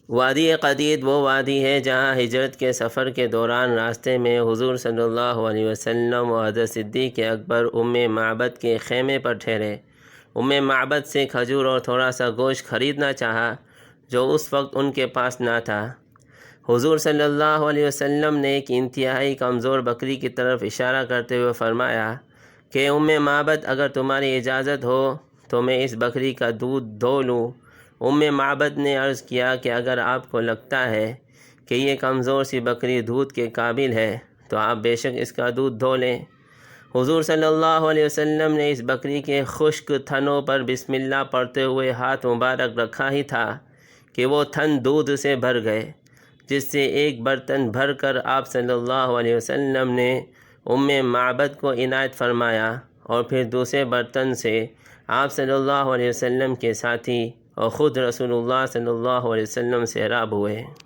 وادی قدید وہ وادی ہے جہاں ہجرت کے سفر کے دوران راستے میں حضور صلی اللہ علیہ وسلم و حضرت صدیق اکبر ام معبد کے خیمے پر ٹھہرے۔ ام معبد سے کھجور اور تھوڑا سا گوشت خریدنا چاہا جو اس وقت ان کے پاس نہ تھا۔ حضور صلی اللہ علیہ وسلم نے ایک انتہائی کمزور بکری کی طرف اشارہ کرتے ہوئے فرمایا کہ ام معبد اگر تمہاری اجازت ہو تو میں اس بکری کا دودھ دھو لوں۔ ام معبد نے عرض کیا کہ اگر آپ کو لگتا ہے کہ یہ کمزور سی بکری دودھ کے قابل ہے تو آپ بے شک اس کا دودھ دھو لیں۔ حضور صلی اللہ علیہ وسلم نے اس بکری کے خشک تھنوں پر بسم اللہ پڑھتے ہوئے ہاتھ مبارک رکھا ہی تھا کہ وہ تھن دودھ سے بھر گئے، جس سے ایک برتن بھر کر آپ صلی اللہ علیہ وسلم نے ام معبد کو عنایت فرمایا، اور پھر دوسرے برتن سے آپ صلی اللہ علیہ وسلم کے ساتھی اور خود رسول اللہ صلی اللہ علیہ وسلم سیراب ہوئے۔